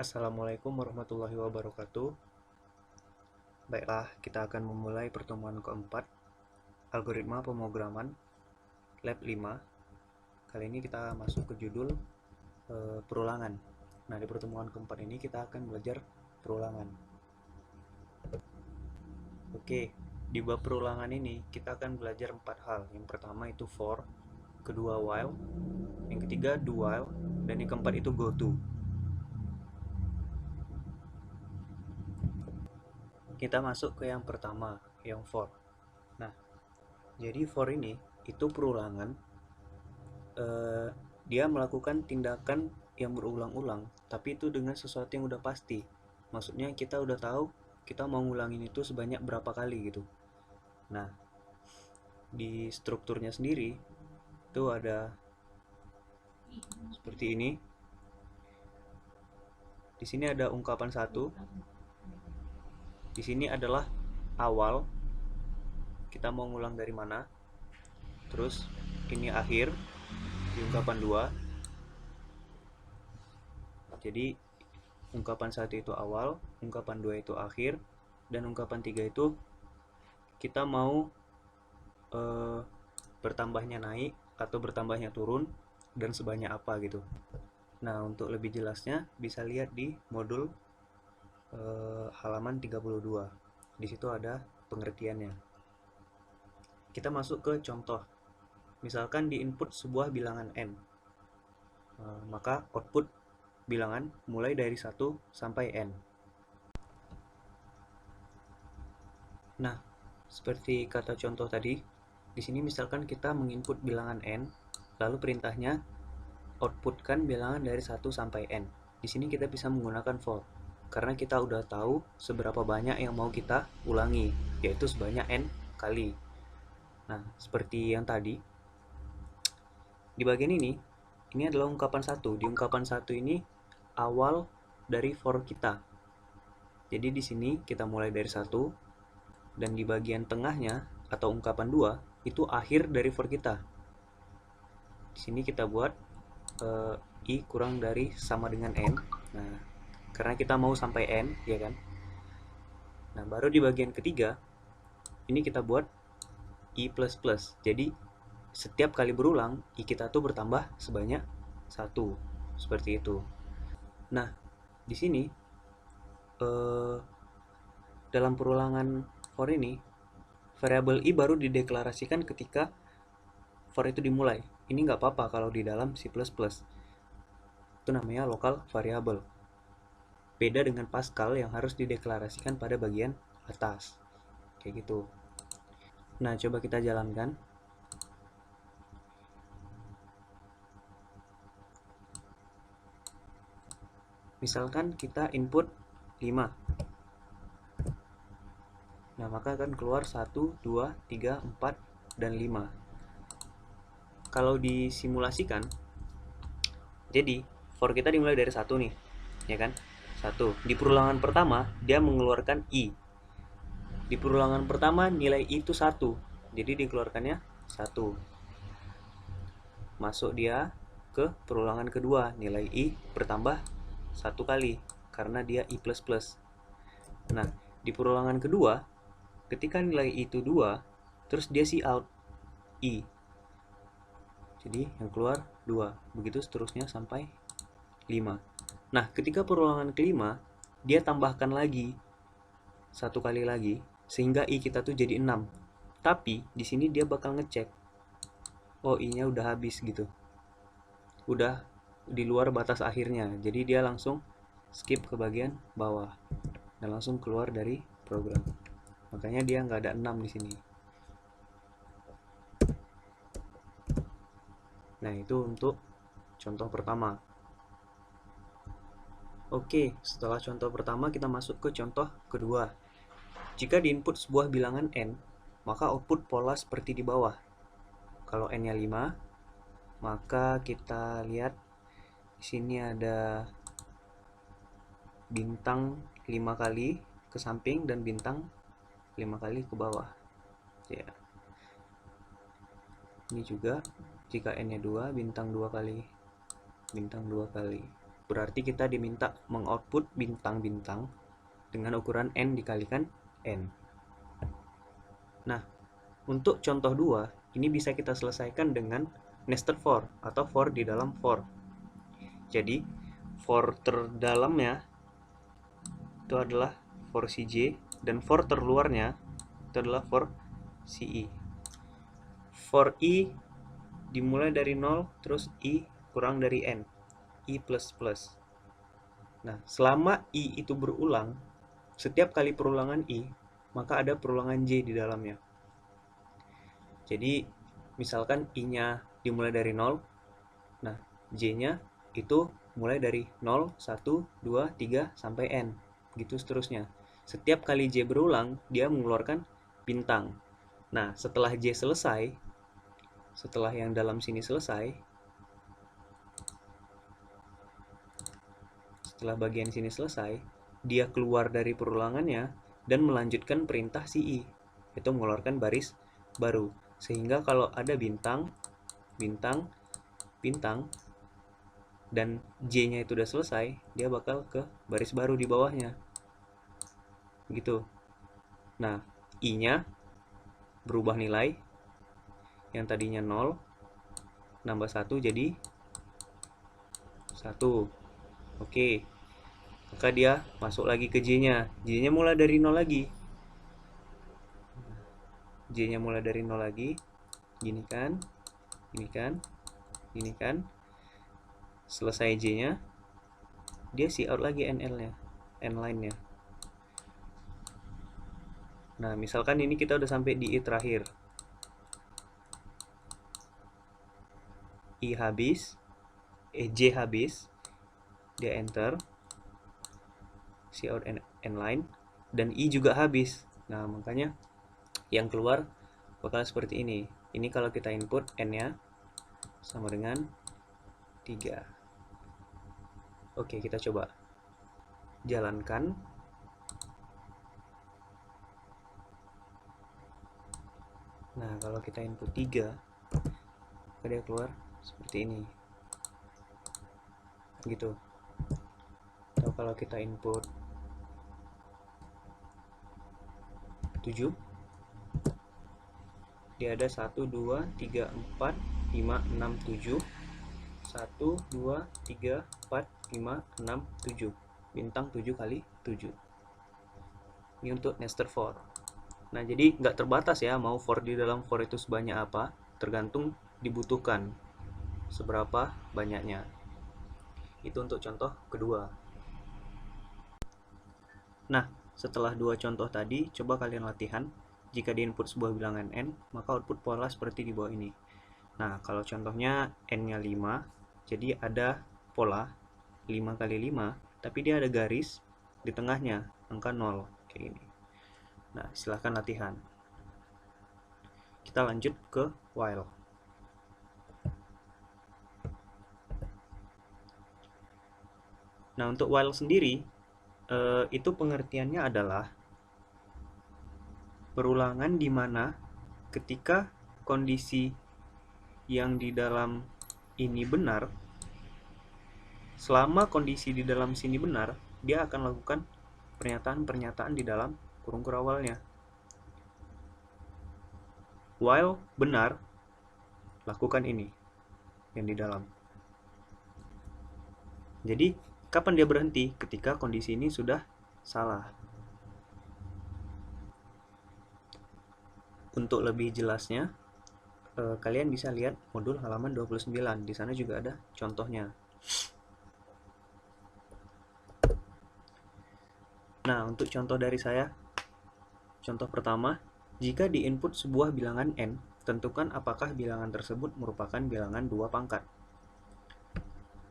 Assalamualaikum warahmatullahi wabarakatuh. Baiklah, kita akan memulai pertemuan keempat, algoritma pemrograman, lab 5. Kali ini kita masuk ke judul perulangan. Nah, di pertemuan keempat ini kita akan belajar perulangan. Oke, di bab perulangan ini kita akan belajar 4 hal. Yang pertama itu for, kedua while, yang ketiga do while, dan yang keempat itu go to. Kita masuk ke yang pertama, yang for. Nah, jadi for ini itu perulangan. Dia melakukan tindakan yang berulang-ulang, tapi itu dengan sesuatu yang udah pasti. Maksudnya kita udah tahu kita mau ngulangin itu sebanyak berapa kali gitu. Nah, di strukturnya sendiri itu ada seperti ini. Di sini ada ungkapan satu. Di sini adalah awal. Kita mau ngulang dari mana. Terus ini akhir di ungkapan 2. Jadi ungkapan 1 itu awal, ungkapan 2 itu akhir, dan ungkapan 3 itu kita mau bertambahnya naik atau bertambahnya turun dan sebanyak apa gitu. Nah, untuk lebih jelasnya bisa lihat di modul halaman 32. Di situ ada pengertiannya. Kita masuk ke contoh. Misalkan di input sebuah bilangan n, maka output bilangan mulai dari 1 sampai n. Nah, seperti kata contoh tadi, di sini misalkan kita menginput bilangan n, lalu perintahnya outputkan bilangan dari 1 sampai n. Di sini kita bisa menggunakan for, karena kita udah tahu seberapa banyak yang mau kita ulangi, yaitu sebanyak n kali. Nah, seperti yang tadi, di bagian ini adalah ungkapan 1. Di ungkapan 1 ini awal dari for kita. Jadi di sini kita mulai dari 1, dan di bagian tengahnya atau ungkapan 2 itu akhir dari for kita. Di sini kita buat i kurang dari sama dengan n. Nah, karena kita mau sampai n, ya kan? Nah, baru di bagian ketiga ini kita buat i++. Jadi setiap kali berulang i kita tuh bertambah sebanyak 1. Seperti itu. Nah, di sini dalam perulangan for ini variabel i baru dideklarasikan ketika for itu dimulai. Ini nggak apa-apa kalau di dalam C++. Itu namanya local variable. Beda dengan Pascal yang harus dideklarasikan pada bagian atas. Kayak gitu. Nah, coba kita jalankan. Misalkan kita input 5. Nah, maka akan keluar 1, 2, 3, 4, dan 5. Kalau disimulasikan, jadi for kita dimulai dari 1 nih, ya kan? 1. Di perulangan pertama, dia mengeluarkan i. Di perulangan pertama, nilai i itu 1. Jadi dikeluarkannya 1. Masuk dia ke perulangan kedua, nilai i bertambah 1 kali, karena dia i++. Nah, di perulangan kedua, ketika nilai i itu 2, terus dia cout i. Jadi yang keluar 2. Begitu seterusnya sampai 5. Nah, ketika perulangan kelima, dia tambahkan lagi 1 kali lagi, sehingga i kita tuh jadi 6. Tapi di sini dia bakal ngecek, oh i-nya udah habis gitu, udah di luar batas akhirnya. Jadi dia langsung skip ke bagian bawah dan langsung keluar dari program. Makanya dia nggak ada 6 di sini. Nah, itu untuk contoh pertama. Oke, setelah contoh pertama kita masuk ke contoh kedua. Jika diinput sebuah bilangan n, maka output pola seperti di bawah. Kalau n-nya 5, maka kita lihat di sini ada bintang 5 kali ke samping dan bintang 5 kali ke bawah. Ya. Ini juga jika n-nya 2, bintang 2 kali, bintang 2 kali. Berarti kita diminta mengoutput bintang-bintang dengan ukuran n dikalikan n. Nah, untuk contoh 2, ini bisa kita selesaikan dengan nested for atau for di dalam for. Jadi, for terdalamnya itu adalah for si j, dan for terluarnya itu adalah for si i. For i dimulai dari 0, terus i kurang dari n, i plus plus. Nah, selama i itu berulang, setiap kali perulangan i, maka ada perulangan j di dalamnya. Jadi, misalkan i-nya dimulai dari 0, nah, j-nya itu mulai dari 0, 1, 2, 3, sampai n. Gitu seterusnya. Setiap kali j berulang, dia mengeluarkan bintang. Nah, setelah j selesai, setelah yang dalam sini selesai, setelah bagian sini selesai, dia keluar dari perulangannya dan melanjutkan perintah si i, itu mengeluarkan baris baru. Sehingga kalau ada bintang, bintang, bintang, dan j-nya itu udah selesai, dia bakal ke baris baru di bawahnya. Gitu. Nah, i-nya berubah nilai, yang tadinya 0 nambah 1 jadi 1. Oke. Maka dia masuk lagi ke j-nya. J-nya mulai dari 0 lagi. J-nya mulai dari 0 lagi. Gini kan? Gini kan? Gini kan? Selesai j-nya, dia see out lagi nl-nya, n-line-nya. Nah, misalkan ini kita udah sampai di i terakhir. I habis, j habis, dia enter, see out n-line, dan i juga habis. Nah, makanya yang keluar bakal seperti ini. Ini kalau kita input n-nya sama dengan 3. Oke, kita coba jalankan. Nah, kalau kita input 3, maka dia keluar seperti ini. Gitu. Atau kalau kita input 7, dia ada 1, 2, 3, 4, 5, 6, 7. 1, 2, 3, 4, 5, 6, 7. Bintang 7 kali 7. Ini untuk nested for. Nah, jadi nggak terbatas ya, mau for di dalam for itu sebanyak apa, tergantung dibutuhkan seberapa banyaknya. Itu untuk contoh kedua. Nah, setelah dua contoh tadi, coba kalian latihan. Jika di input sebuah bilangan n, maka output pola seperti di bawah ini. Nah, kalau contohnya n-nya 5, jadi ada pola 5 kali 5, tapi dia ada garis di tengahnya, angka 0, kayak gini. Nah, silahkan latihan. Kita lanjut ke while. Nah, untuk while sendiri, itu pengertiannya adalah perulangan di mana ketika kondisi yang di dalam ini benar, selama kondisi di dalam sini benar, dia akan lakukan pernyataan-pernyataan di dalam kurung kerawalnya. While benar, lakukan ini yang di dalam. Jadi, kapan dia berhenti? Ketika kondisi ini sudah salah. Untuk lebih jelasnya, kalian bisa lihat modul halaman 29. Di sana juga ada contohnya. Nah, untuk contoh dari saya, contoh pertama, jika di input sebuah bilangan n, tentukan apakah bilangan tersebut merupakan bilangan 2 pangkat.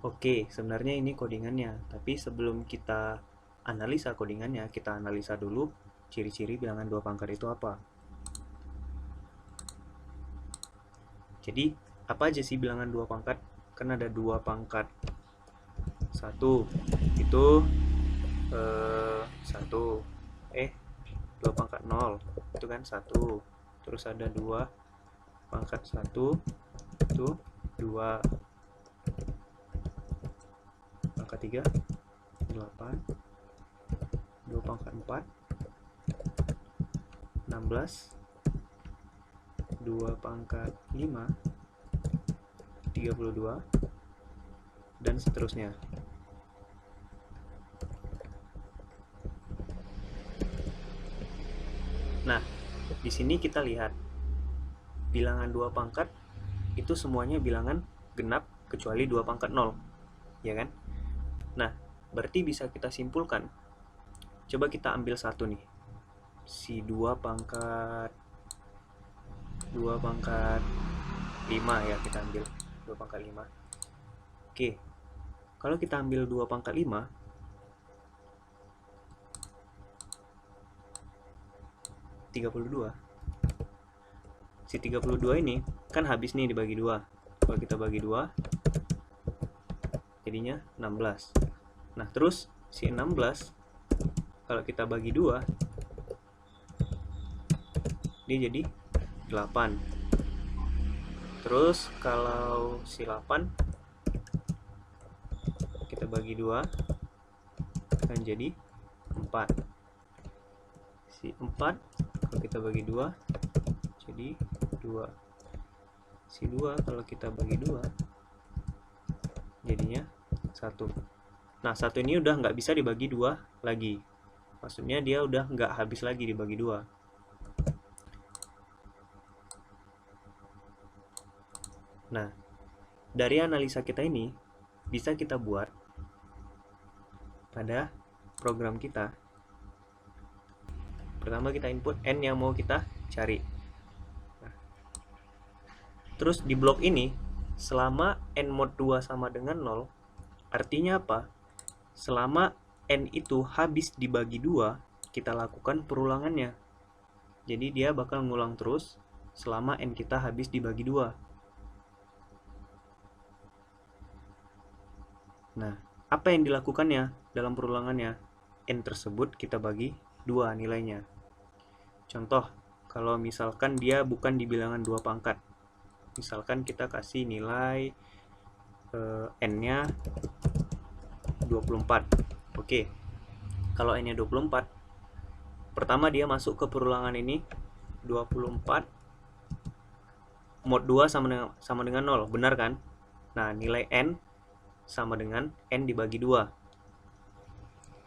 Oke, sebenarnya ini codingannya, tapi sebelum kita analisa codingannya, kita analisa dulu ciri-ciri bilangan 2 pangkat itu apa. Jadi, apa aja sih bilangan 2 pangkat? Kan ada 2 pangkat. 1, itu 2 pangkat 0, itu kan 1. Terus ada 2 pangkat 1, itu 2. Pangkat pangkat 3, 8, 2 pangkat 4, 16, 2 pangkat 5, 32, dan seterusnya. Nah, di sini kita lihat bilangan 2 pangkat itu semuanya bilangan genap kecuali 2 pangkat 0, ya kan? Nah, berarti bisa kita simpulkan. Coba kita ambil satu nih. Si 2 pangkat 5 ya, kita ambil 2 pangkat 5. Oke. Kalau kita ambil 2 pangkat 5, si 32 ini kan habis nih dibagi 2. Kalau kita bagi 2 jadinya 16. Nah, terus si 16 kalau kita bagi 2 dia jadi 8. Terus kalau si 8 kita bagi 2 akan jadi 4. Si 4 kalau kita bagi 2 jadi 2. Si 2 kalau kita bagi 2 jadinya 1. Nah, 1 ini udah nggak bisa dibagi 2 lagi. Maksudnya dia udah nggak habis lagi dibagi 2. Nah, dari analisa kita ini bisa kita buat pada program kita. Pertama kita input n yang mau kita cari. Nah, terus di blok ini selama n mod 2 sama dengan 0, artinya apa? Selama n itu habis dibagi 2, kita lakukan perulangannya. Jadi dia bakal ngulang terus selama n kita habis dibagi 2. Nah, apa yang dilakukannya dalam perulangannya? N tersebut kita bagi 2 nilainya. Contoh, kalau misalkan dia bukan di bilangan 2 pangkat. Misalkan kita kasih nilai n-nya 24. Oke. Kalau n-nya 24, pertama dia masuk ke perulangan ini 24 mod 2 sama dengan 0, benar kan? Nah, nilai n sama dengan n dibagi 2.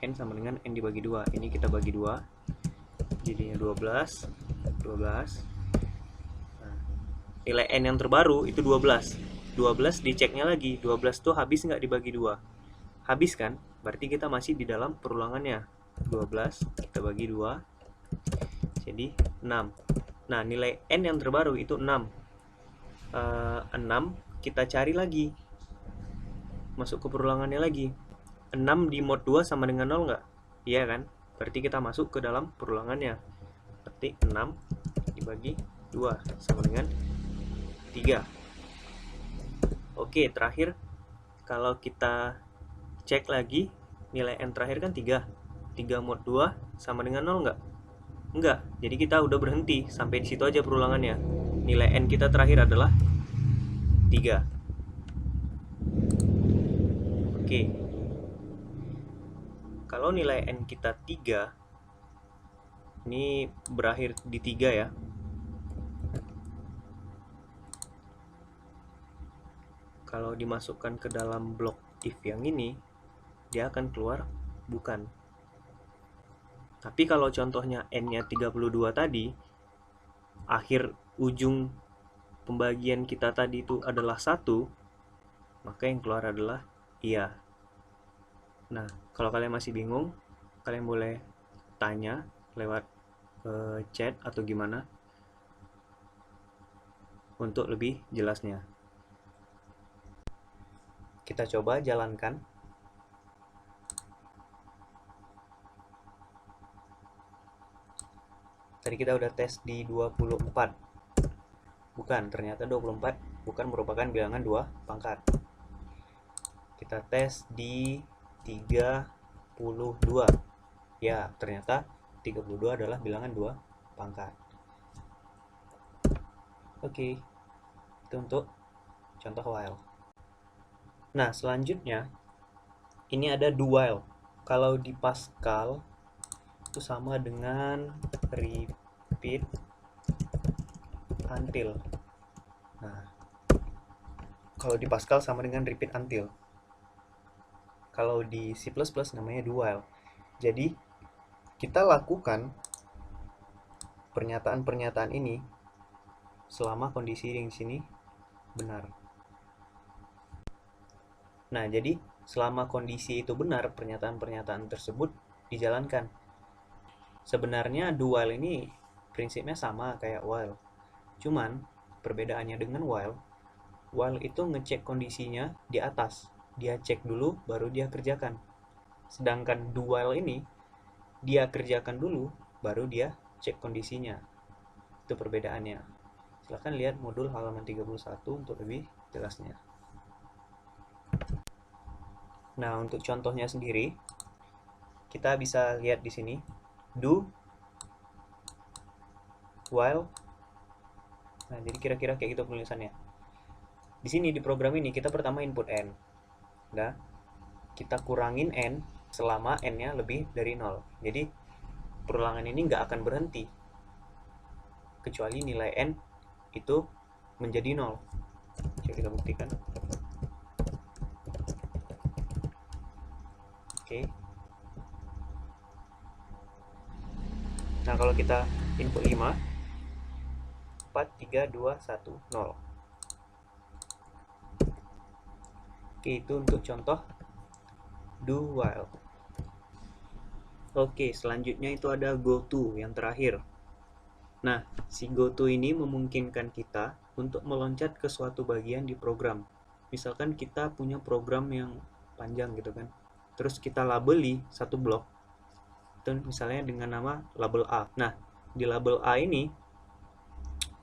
N sama dengan n dibagi 2. Ini kita bagi 2. Jadinya 12. Nah, nilai n yang terbaru itu 12. 12 diceknya lagi. 12 tuh habis nggak dibagi 2? Habis kan? Berarti kita masih di dalam perulangannya. 12 kita bagi 2. Jadi 6. Nah, nilai n yang terbaru itu 6. 6 kita cari lagi. Masuk ke perulangannya lagi. 6 di mod 2 sama dengan 0 nggak? Iya kan? Berarti kita masuk ke dalam perulangannya. Berarti 6 dibagi 2 sama dengan 3. Oke, terakhir kalau kita cek lagi nilai n terakhir kan 3. 3 mod 2 sama dengan 0 nggak? Enggak. Jadi kita udah berhenti sampai di situ aja perulangannya. Nilai n kita terakhir adalah 3. Oke. Kalau nilai n kita 3, ini berakhir di 3 ya. Kalau dimasukkan ke dalam blok if yang ini, dia akan keluar bukan. Tapi kalau contohnya n-nya 32 tadi, akhir ujung pembagian kita tadi itu adalah 1, maka yang keluar adalah iya. Nah, kalau kalian masih bingung, kalian boleh tanya lewat chat atau gimana untuk lebih jelasnya. Kita coba jalankan. Tadi kita udah tes di 24. Bukan, ternyata 24 bukan merupakan bilangan 2 pangkat. Kita tes di 32. Ya, ternyata 32 adalah bilangan 2 pangkat. Oke, itu untuk contoh while. Nah, selanjutnya ini ada do while. Kalau di Pascal itu sama dengan repeat until. Nah, kalau di Pascal sama dengan repeat until. Kalau di C++ namanya do while. Jadi kita lakukan pernyataan-pernyataan ini selama kondisi yang di sini benar. Nah, jadi selama kondisi itu benar, pernyataan-pernyataan tersebut dijalankan. Sebenarnya do while ini prinsipnya sama kayak while. Cuman perbedaannya dengan while itu ngecek kondisinya di atas. Dia cek dulu baru dia kerjakan. Sedangkan do while ini dia kerjakan dulu baru dia cek kondisinya. Itu perbedaannya. Silahkan lihat modul halaman 31 untuk lebih jelasnya. Nah, untuk contohnya sendiri, kita bisa lihat di sini, do, while. Nah, jadi kira-kira kayak gitu penulisannya. Di sini di program ini kita pertama input n. Nah, kita kurangin n selama n-nya lebih dari 0. Jadi, perulangan ini nggak akan berhenti. Kecuali nilai n itu menjadi 0. Coba kita buktikan. Oke. Nah, kalau kita input 5, 4, 3, 2, 1, 0. Oke, itu untuk contoh do while. Oke, selanjutnya itu ada goto yang terakhir. Nah, si goto ini memungkinkan kita untuk meloncat ke suatu bagian di program. Misalkan kita punya program yang panjang gitu kan. Terus kita labeli satu blok. Itu misalnya dengan nama label A. Nah, di label A ini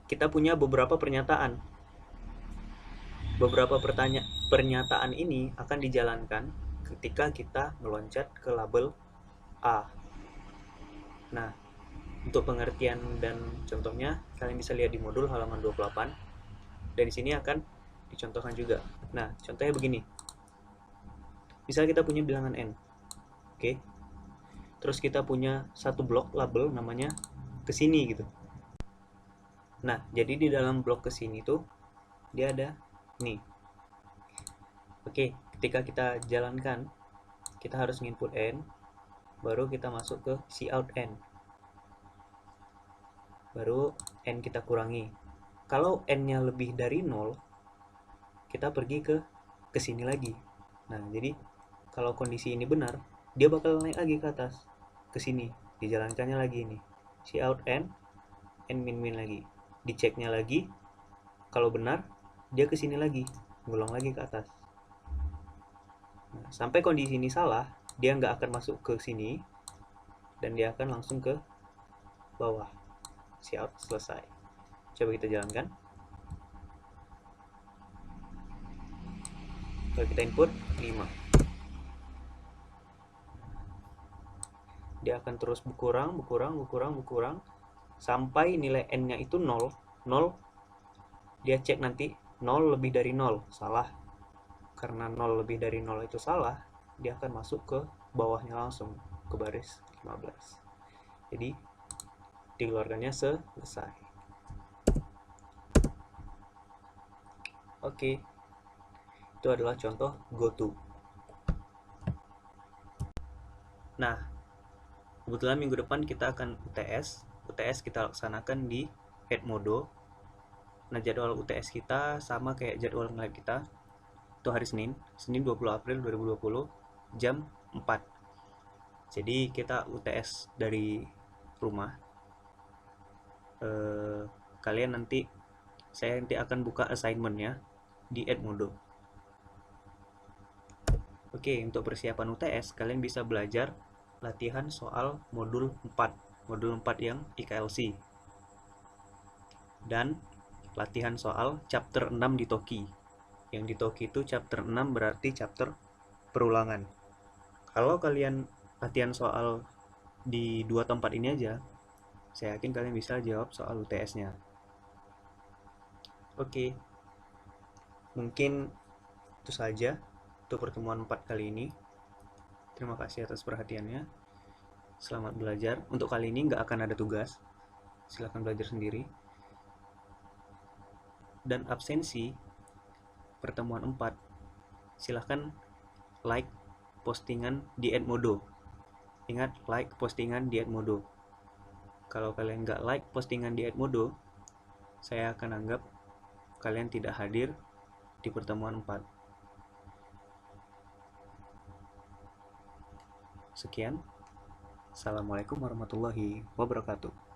kita punya beberapa pernyataan. Beberapa pernyataan ini akan dijalankan ketika kita meloncat ke label A. Nah, untuk pengertian dan contohnya kalian bisa lihat di modul halaman 28. Dan di sini akan dicontohkan juga. Nah, contohnya begini. Misal kita punya bilangan n. Oke. Terus kita punya satu blok label namanya kesini gitu. Nah, jadi di dalam blok kesini tuh dia ada nih. Oke, ketika kita jalankan, kita harus nginput n, baru kita masuk ke cout n. Baru n kita kurangi. Kalau n-nya lebih dari 0, kita pergi ke kesini lagi. Nah, jadi kalau kondisi ini benar, dia bakal naik lagi ke atas, ke sini, dijalankannya lagi ini. Cout n min min lagi. Diceknya lagi, kalau benar, dia ke sini lagi, ngulang lagi ke atas. Nah, sampai kondisi ini salah, dia nggak akan masuk ke sini, dan dia akan langsung ke bawah. Cout selesai. Coba kita jalankan. Kalau kita input 5. Dia akan terus berkurang sampai nilai n-nya itu 0. Dia cek nanti 0 lebih dari 0, salah. Karena 0 lebih dari 0 itu salah, dia akan masuk ke bawahnya langsung, ke baris 15. Jadi dikeluarkannya selesai. Oke. Itu adalah contoh goto. Nah, kebetulan minggu depan kita akan UTS. UTS kita laksanakan di Edmodo. Nah, jadwal UTS kita sama kayak jadwal nge-lab kita. Itu hari Senin 20 April 2020, jam 4. Jadi kita UTS dari rumah. Kalian nanti, saya nanti akan buka assignment-nya di Edmodo. Oke, untuk persiapan UTS, kalian bisa belajar latihan soal modul 4 yang IKLC, dan latihan soal chapter 6 di Toki. Yang di Toki itu chapter 6 berarti chapter perulangan. Kalau kalian latihan soal di 2 tempat ini aja, saya yakin kalian bisa jawab soal UTS-nya. Oke, mungkin itu saja untuk pertemuan 4 kali ini. Terima kasih atas perhatiannya. Selamat belajar. Untuk kali ini nggak akan ada tugas. Silahkan belajar sendiri. Dan absensi pertemuan 4, silahkan like postingan di Edmodo. Ingat, like postingan di Edmodo. Kalau kalian nggak like postingan di Edmodo, saya akan anggap kalian tidak hadir di pertemuan 4. Sekian. Assalamualaikum warahmatullahi wabarakatuh.